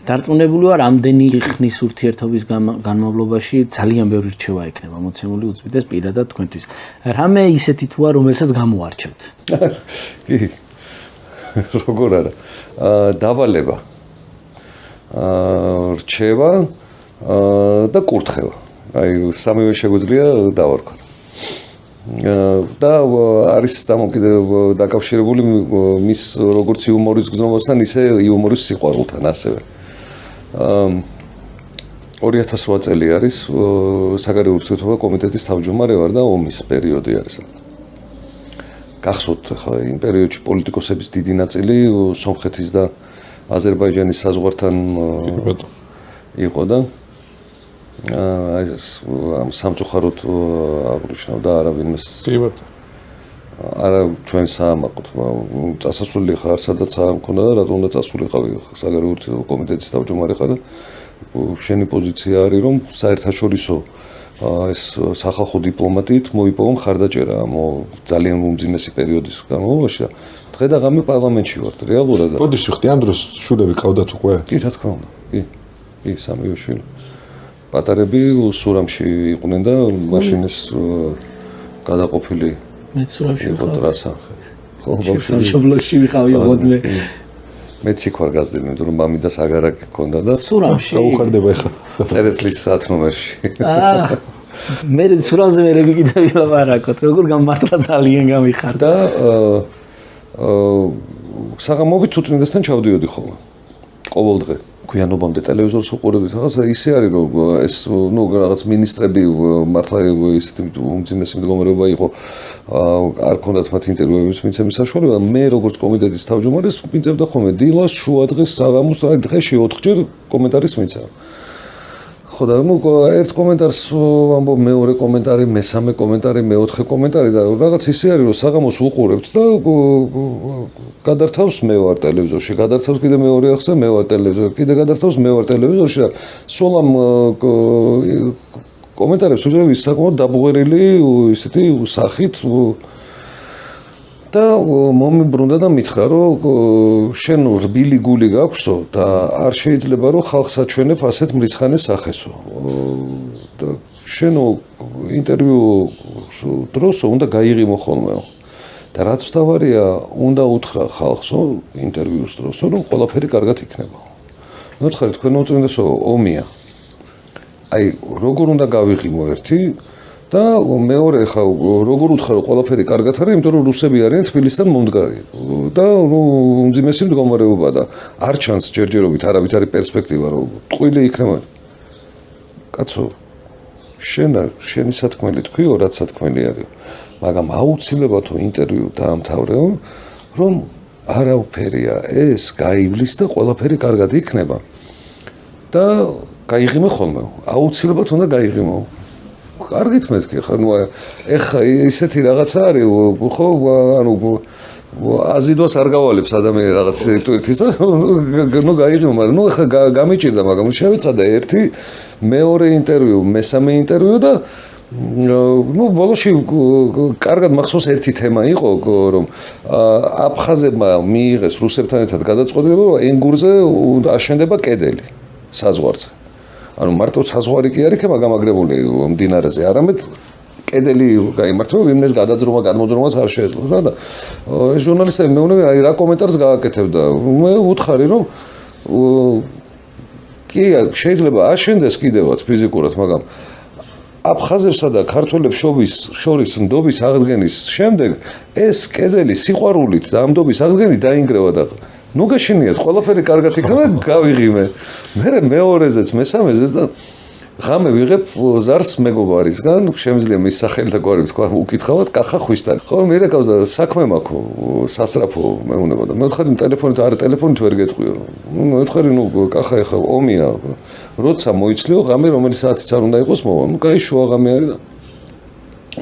დარწმუნებული ვარ, ამდენი ხნის ურთიერთობის განმავლობაში ძალიან ბევრი რჩევა ექნება მოცემული უწმიდეს პირადად თქვენთვის. რამე ისეთი თუა, რომელსაც გამოარჩევთ? კი. როგორ არა? დავალება. რჩევა და კურთხევა. აი სამივე შეგვიძლია დავარქვათ. და არის დაკავშირებული მის როგორც იუმორის გზნობასთან, ისე იუმორის სიყვარულთან ასევე. 2008 წელი არის საგარეო ურთიერთობათა კომიტეტის თავმჯდომარე ვარ და ომის პერიოდი არის. გახსოვთ ხა იმ პერიოდში პოლიტიკოსების დიდი ნაწილი სომხეთის და აზერბაიჯანის საზღვართან იყო და ამ სამწუხაროდ აღნიშნავდა არავინმეს არა ჩვენ საამაყოთ წასასვლელი ხარ სადაც არ მქონდა და რატომ უნდა წასულიყავი საგარეო ურთიერთობათა კომიტეტის თავმჯდომარე ხარ და შენი პოზიცია არის რომ საერთაშორისო ეს სახალხო დიპლომატიით მოიპოვა მხარდაჭერა ამ ძალიან უმძიმესი პერიოდის განმავლობაში და დღე და ღამე პარლამენტში ვართ რეალურად და ბოდიში ხდი ამ დროს შვილები ყავდათ უკვე? კი რა თქმა უნდა კი სამივე შვილი პატარები სურამში იყვნენ და მაშინ ეს გადაყოფილი მე სურამში იყო ტრასა ხო სამშობლოში ვიყავი ოდნე მეც იქ ვარ გაზრდილი იმიტომ რომ მამიდას აგარაკი ჰქონდა და სურამში გაუხარდება ეხა წერეთლის 10 ნომერში მე სურამზე მე როგორ კიდევ ვილაპარაკოთ როგორ გამართლა ძალიან გამიხარდა და საღამოობით უწმინდესთან ჩავდიოდი ხოლმე ყოველ დღე გვიანობამდე ტელევიზორს უყურებდით რაღაცა ისე არის რომ ეს ნუ რაღაც მინისტრები მართლა ისეთი უმძიმესი მდგომარეობა იყო არ ქონდათ მათ ინტერვიუების მიცემის საშუალება მე როგორც კომიტეტის თავმჯდომარეს მიწევდა ხოლმე დილას შუადღეს საღამოს დღეში 4 ჯერ კომენტარის მიცემა ხო და ნუ ერთ კომენტარს ამბობ მეორე კომენტარი მესამე კომენტარი მეოთხე კომენტარი და რაღაც ისე არის რომ საღამოს უყურებთ და გადართავს მე ვარ ტელევიზორში გადართავს კიდე მეორე ახსნა მე ვარ ტელევიზორში კიდე გადართავს მე ვარ ტელევიზორში და სულ ამ კომენტარებს უძრავი საკმაოდ დაბუღერილი ისეთი სახით და მომიბრუნდა და მითხრა რომ შენ რბილი გული გაქვსო და არ შეიძლება რომ ხალხს აჩვენებ ასეთ მრისხანეს სახესო და შენ ინტერვიუ დროსო უნდა გაიღიმო ხოლმეო და რაც მთავარია უნდა უთხრა ხალხსო ინტერვიუს დროსო რომ ყველაფერი კარგად იქნება მოთხარი თქვენ უწმინდესო ომია აი როგორ უნდა გავიღიმო ერთი და მეორე ხა როგორ უთხრა ყველაფერი კარგად არის იმიტომ რომ რუსები არიან თბილისთან მომდგარი და უმძიმესი მდგომარეობა და არ ჩანს ჯერჯერობით არავით არის პერსპექტივა რომ ტყუილი იქნება კაცო შენი სათქმელი თქვიო რაც სათქმელი არის მაგრამ აუცილებლად ინტერვიუ დაამთავრეო რომ არაფერია ეს გაივლის და ყველაფერი კარგად იქნება და გაიღიმე ხოლმე აუცილებლად უნდა გაიღიმო კარგით მეთქი ხა ნუ ეხა ისეთი რაღაცა არის ხო ანუ აზიდოს არ გავალებს ადამიანი რაღაც ტვირთის ნუ გაიღიმო მაგრამ ნუ ეხა გამიჭირდა მაგრამ შევეცადა ერთი მეორე ინტერვიუ მესამე ინტერვიუ და ნუ ბოლოში კარგად მახსოვს ერთი თემა იყო რომ აფხაზებმა მიიღეს რუსებთან ერთად გადაწყვეტილება რომ ენგურზე აშენდება კედელი საზღვარზე ანუ მარტო საზღვარი კი არ იქნება გამაგრებული მდინარეზე, არამედ კედელი გაიმართება, ვინმეს გადაძრომა, გადმოძრომაც არ შეეძლო და ეს ჟურნალისტები მეუბნები, აი რა კომენტარს გააკეთებდა. მე ვუთხარი რომ კი შეიძლება აშენდეს კიდევაც ფიზიკურად, მაგრამ აფხაზებსა და ქართველებს შორის ნდობის აღდგენის შემდეგ ეს კედელი სიყვარულით და ამ ნდობის აღდგენით დაინგრევა და ნუ გაშენიათ ყველაფერი კარგად იქნება გავიღიმე მე მეორეზეც მესამეზეც და ღამე ვიღებ ზარს მეგობარისგან შემიძლია მის სახელი და გვარი თქვა უკითხავად კახა ხვისთან ხო მე რეკავს და საქმე მაქვს სასწრაფო მეუნება და მე ვთხარი ტელეფონით არა ტელეფონით ვერ გეტყვიო მე ვთხარი ნუ კახა ეხა ომია როცა მოიცლიო ღამე რომელი საათიც არ უნდა იყოს მოვა ნუ კაი შუა ღამე არის და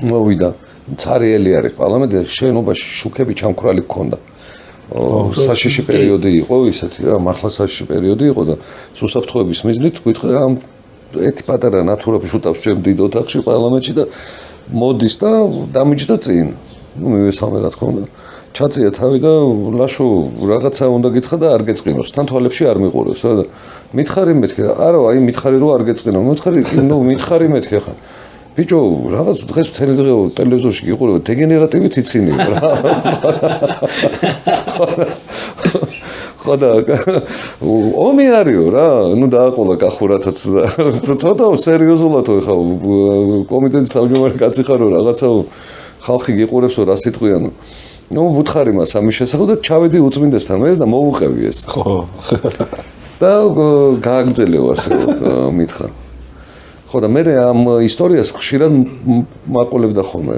მოვიდა цаრიელი არის პარლამენტი შენობაში შუქები ჩამქრალი გქონდა საშიში პერიოდი იყო ისეთი რა მართლა საშიში პერიოდი იყო და სუსაფრთხოების მიზნით გითხრა ამ ერთი პატარა ნათურები შუტავს ჩემ დიდ ოთახში პარლამენტში და მოდის და დამიჯდა წინ ნუ მივესალმე რა თქმა უნდა ჩაწია თავი და ლაშო რაღაცა უნდა გითხრა და არ გეწყინოს. თან თვალებში არ მიყურებს რა და მითხარი მეთქე. არა, აი მითხარი რომ არ გეწყინო. მითხარი, ნუ მითხარი მეთქე ხა. ბიჭო, რაღაც დღეს მთელი დღე ტელევიზორში გიყურებ, დეგენერატივით იცინიო რა. ხოდა ომი არისო რა, ნუ დააყოლა კახურათაც და ცოტა სერიოზულად ხა კომიტეტის თავმჯდომარე კაცი ხარო რაღაცა ხალხი გიყურებსო რა სიტყვიანო. ნუ ვუთხარი მას ამის შესახებ და ჩავედი უწმინდესთან მე და მოუყევი ეს. ხო. და გააგრძელეო ასე მითხრა. ხო და მე ამ ისტორიას ხშირად მაყოლებდა ხოლმე,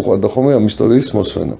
უყვარდა ხოლმე ამ ისტორიის მოსვენა.